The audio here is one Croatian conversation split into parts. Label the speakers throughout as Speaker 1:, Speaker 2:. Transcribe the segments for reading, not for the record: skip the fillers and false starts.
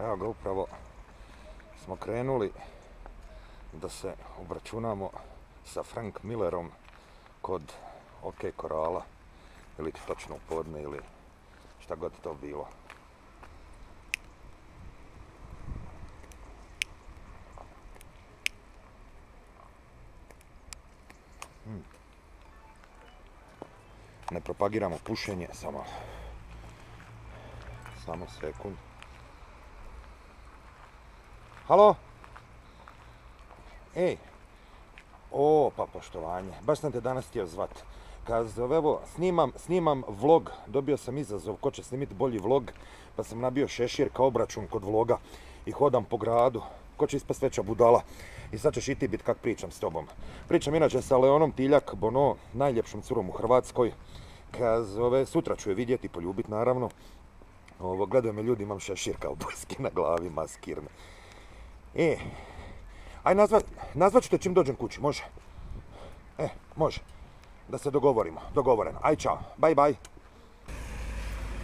Speaker 1: Evo ga, upravo smo krenuli da se obračunamo sa Frank Millerom kod OK Korala, ili točno u podne, ili šta god to bilo. Ne propagiramo pušenje, samo sekund. Halo? Ej, pa poštovanje, baš sam te danas htio zvat. Evo, snimam vlog, dobio sam izazov ko će snimiti bolji vlog, pa sam nabio šešir kao obračun kod vloga i hodam po gradu, ko će ispast veća budala. I sad ćeš i ti bit kak pričam s tobom. Pričam inače sa Leonom Tiljak Bono, najljepšom curom u Hrvatskoj. Sutra ću je vidjeti, poljubit naravno. Gledaju me ljudi, imam šešir kao bojski na glavi, maskirne. Aj nazvat ću te čim dođem kući, može? Može. Da se dogovorimo, dogovoreno. Aj, čao, bye bye.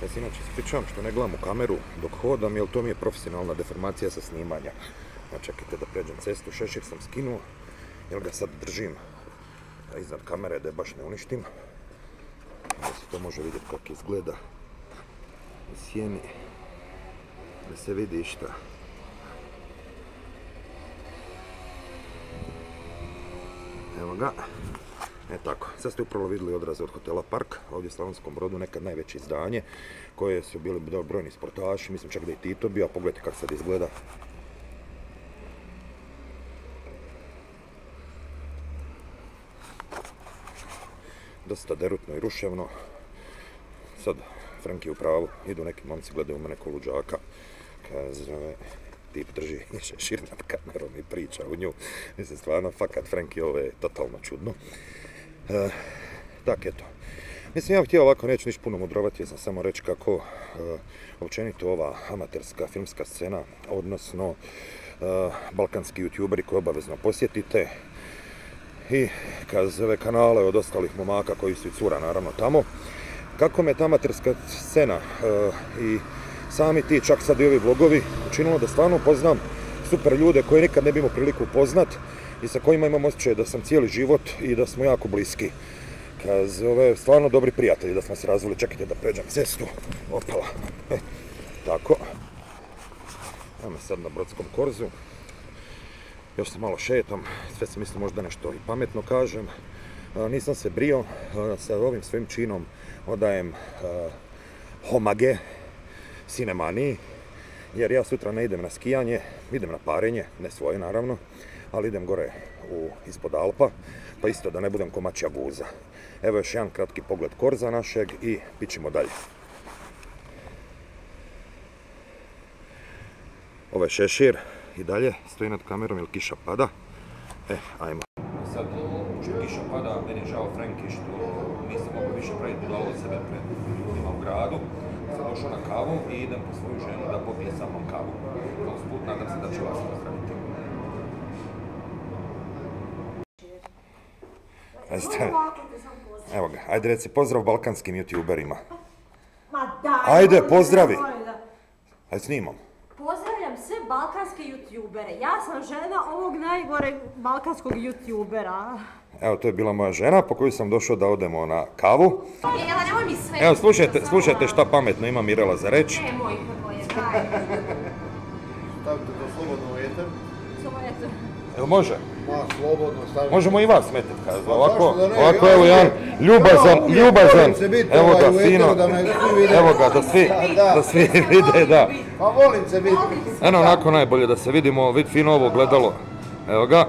Speaker 1: Ja se inače ispričavam što ne gledam u kameru dok hodam, jer to mi je profesionalna deformacija sa snimanja. Čekajte da pređem cestu, šešir sam skinuo, jer ga sad držim iznad kamere da je baš ne uništim. Da se to može vidjeti kako izgleda u sjeni, da se vidi šta. Evo ga. Tako, sad ste upravo vidjeli odraze od hotela Park, ovdje u Slavonskom Brodu, nekad najveće izdanje, koje su bili brojni sportaši, mislim čak da je i Tito bio, a pogledajte kako sad izgleda. Dosta derutno i ruševno. Sad, Frank je u pravu, idu neki momci, gledaju me neko luđaka, kaže, tip drži šešir nad kamerom i priča u nju. Mislim, stvarno, fakat Franki, ovo je totalno čudno. Tak, eto. Mislim, ja bih htio ovako, neću niš puno mudrovati, jer sam samo reći kako općenito ova amaterska filmska scena, odnosno balkanski youtuberi koje obavezno posjetite i ove kanale od ostalih momaka koji su i cura naravno tamo, kako me ta amaterska scena i sami ti, čak sad i ovi vlogovi, učinilo da stvarno upoznam super ljude koje nikad ne bi imao priliku upoznat i sa kojima imam osjećaj da sam cijeli život i da smo jako bliski. Stvarno dobri prijatelji da smo se razvili. Čekajte da pređem cestu. Opala. Tako. Evo me sad na Brodskom korzu. Još se malo šetam. Sve sam mislio možda nešto i pametno kažem. Nisam se brio. Sa ovim svojim činom odajem homage Sinemaniji. Jer ja sutra ne idem na skijanje, idem na parenje, ne svoje naravno, ali idem gore ispod Alpa, pa isto da ne budem ko mačja guza. Evo još jedan kratki pogled korza našeg i pićemo dalje. Ovo je šešir i dalje stoji nad kamerom jer kiša pada. Ajmo. Sad, što kiša pada, meni je žao Franki što nisam mogao više praviti budalo od sebe pred ljudima u gradu. Sam došao na kavu i idem po svoju ženu da popije sa mnom kavu. Usput, nadam se da će vas pozdraviti. Evo ga, ajde reci pozdrav balkanskim youtuberima. Ajde, pozdravi! Ajde, snimam.
Speaker 2: Pozdravljam sve balkanske youtubere. Ja sam žena ovog najgoreg balkanskog youtubera.
Speaker 1: Evo, to je bila moja žena po koju sam došao da odemo na kavu.
Speaker 2: Jela, nemoj mi sve.
Speaker 1: Evo, slušajte šta pametno ima Mirela za reći.
Speaker 2: Moj kako je, daj.
Speaker 3: Stavite to slobodno u eter.
Speaker 2: Samo eto.
Speaker 1: Evo, može?
Speaker 3: Ma, slobodno stavite.
Speaker 1: Možemo i vas metiti, kaže. Ovako, evo jedan ljubazan. Evo ga, fino. Evo ga, da svi vide, da.
Speaker 3: Pa volim se biti.
Speaker 1: Eno, onako najbolje da se vidimo, vidi fino ovo gledalo. Evo ga.